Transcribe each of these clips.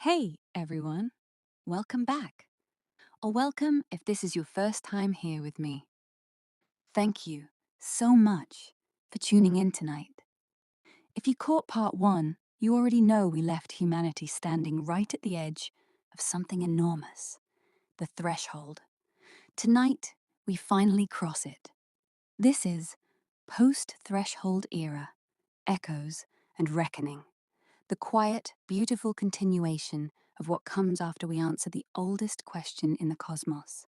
Hey, everyone. Welcome back. Or welcome if this is your first time here with me. Thank you so much for tuning in tonight. If you caught part one, you already know we left humanity standing right at the edge of something enormous, the threshold. Tonight, we finally cross it. This is post-threshold era, echoes and reckoning. The quiet, beautiful continuation of what comes after we answer the oldest question in the cosmos.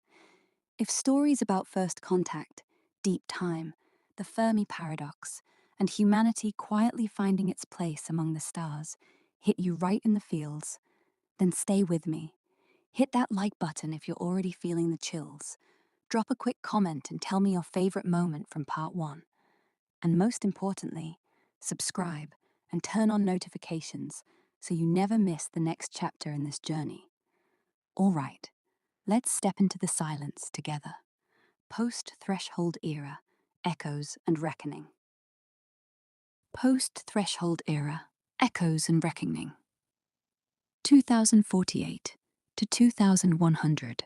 If stories about first contact, deep time, the Fermi Paradox, and humanity quietly finding its place among the stars hit you right in the feels, then stay with me. Hit that like button if you're already feeling the chills. Drop a quick comment and tell me your favorite moment from part one. And most importantly, subscribe and turn on notifications so you never miss the next chapter in this journey. All right, let's step into the silence together. Post-threshold era, echoes and reckoning. Post-threshold era, echoes and reckoning. 2048 to 2100.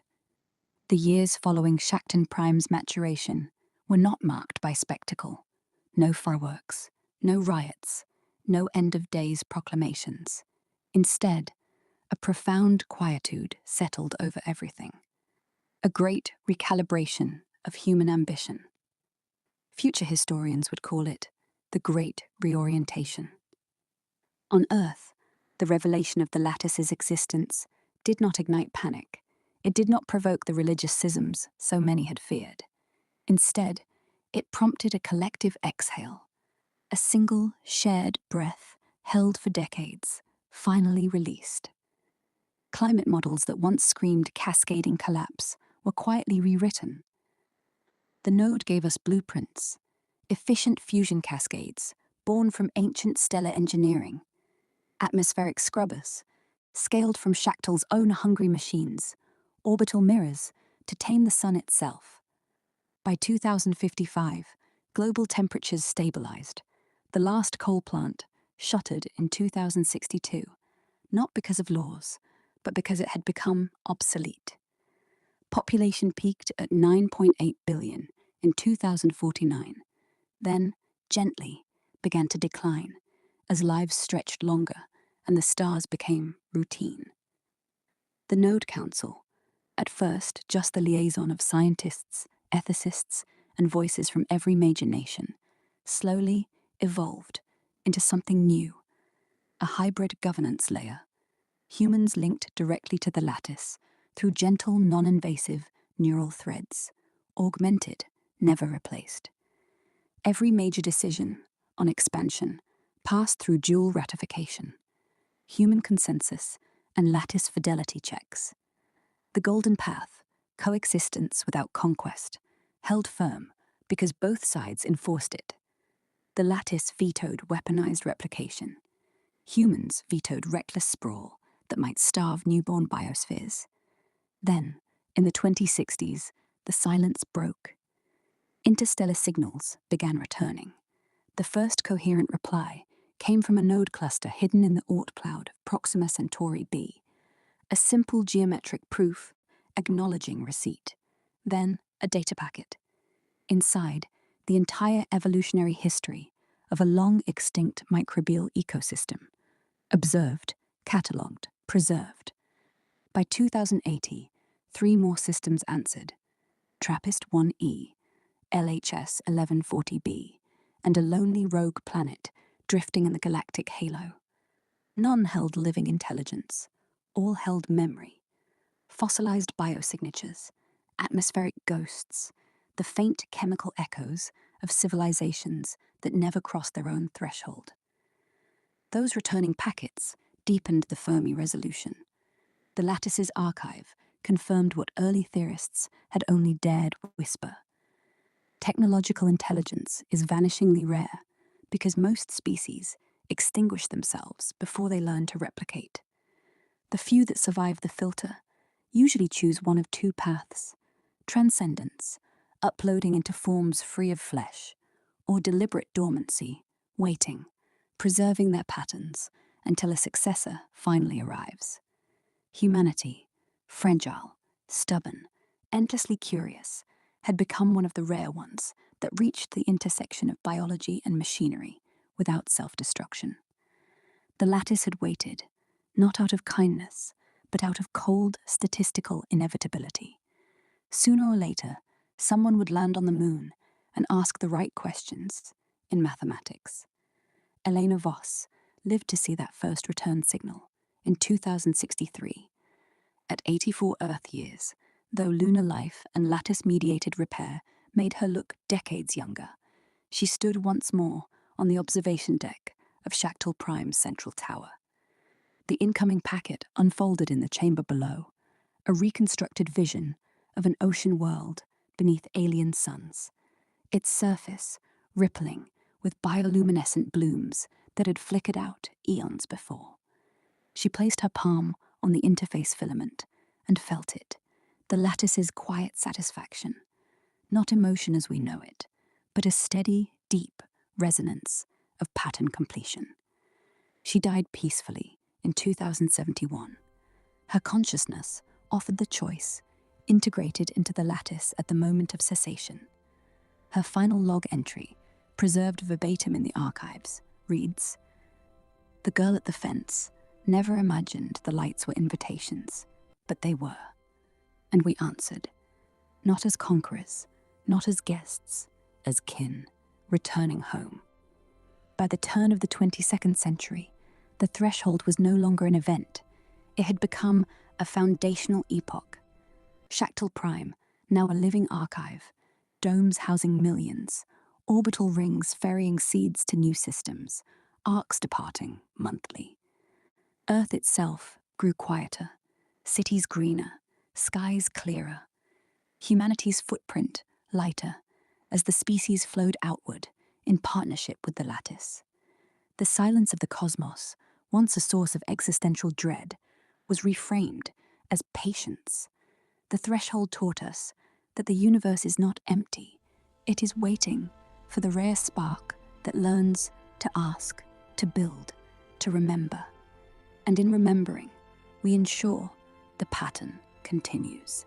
The years following Shackton Prime's maturation were not marked by spectacle. No fireworks, no riots, no end-of-days proclamations. Instead, a profound quietude settled over everything. A great recalibration of human ambition. Future historians would call it the Great Reorientation. On Earth, the revelation of the lattice's existence did not ignite panic. It did not provoke the religious schisms so many had feared. Instead, it prompted a collective exhale, a single shared breath held for decades, finally released. Climate models that once screamed cascading collapse were quietly rewritten. The node gave us blueprints, efficient fusion cascades born from ancient stellar engineering, atmospheric scrubbers, scaled from Shachtel's own hungry machines, orbital mirrors to tame the sun itself. By 2055, global temperatures stabilized. The last coal plant shuttered in 2062, not because of laws, but because it had become obsolete. Population peaked at 9.8 billion in 2049, then gently began to decline as lives stretched longer and the stars became routine. The Node Council, at first just the liaison of scientists, ethicists, and voices from every major nation, slowly evolved into something new, a hybrid governance layer. Humans linked directly to the lattice through gentle, non-invasive neural threads, augmented, never replaced. Every major decision on expansion passed through dual ratification, human consensus, and lattice fidelity checks. The golden path, coexistence without conquest, held firm because both sides enforced it. The lattice vetoed weaponized replication. Humans vetoed reckless sprawl that might starve newborn biospheres. Then, in the 2060s, the silence broke. Interstellar signals began returning. The first coherent reply came from a node cluster hidden in the Oort cloud of Proxima Centauri b, a simple geometric proof acknowledging receipt. Then, a data packet. Inside, the entire evolutionary history of a long-extinct microbial ecosystem. Observed, catalogued, preserved. By 2080, 3 more systems answered: TRAPPIST-1e, LHS 1140b, and a lonely rogue planet drifting in the galactic halo. None held living intelligence, all held memory. Fossilized biosignatures, atmospheric ghosts, the faint chemical echoes of civilizations that never crossed their own threshold. Those returning packets deepened the Fermi resolution. The lattice's archive confirmed what early theorists had only dared whisper. Technological intelligence is vanishingly rare because most species extinguish themselves before they learn to replicate. The few that survive the filter usually choose one of 2 paths: transcendence, uploading into forms free of flesh, or deliberate dormancy, waiting, preserving their patterns until a successor finally arrives. Humanity, fragile, stubborn, endlessly curious, had become one of the rare ones that reached the intersection of biology and machinery without self-destruction. The lattice had waited, not out of kindness, but out of cold, statistical inevitability. Sooner or later, someone would land on the moon and ask the right questions in mathematics. Elena Voss lived to see that first return signal in 2063. At 84 Earth years, though lunar life and lattice-mediated repair made her look decades younger, she stood once more on the observation deck of Shaktal Prime's central tower. The incoming packet unfolded in the chamber below, a reconstructed vision of an ocean world beneath alien suns, its surface rippling with bioluminescent blooms that had flickered out eons before. She placed her palm on the interface filament and felt it, the lattice's quiet satisfaction, not emotion as we know it, but a steady, deep resonance of pattern completion. She died peacefully in 2071. Her consciousness offered the choice, integrated into the lattice at the moment of cessation. Her final log entry, preserved verbatim in the archives, reads, "The girl at the fence never imagined the lights were invitations, but they were. And we answered, not as conquerors, not as guests, as kin, returning home." By the turn of the 22nd century, the threshold was no longer an event. It had become a foundational epoch. Shaktal Prime, now a living archive, domes housing millions, orbital rings ferrying seeds to new systems, arcs departing monthly. Earth itself grew quieter, cities greener, skies clearer, humanity's footprint lighter as the species flowed outward in partnership with the lattice. The silence of the cosmos, once a source of existential dread, was reframed as patience. The threshold taught us that the universe is not empty. It is waiting for the rare spark that learns to ask, to build, to remember. And in remembering, we ensure the pattern continues.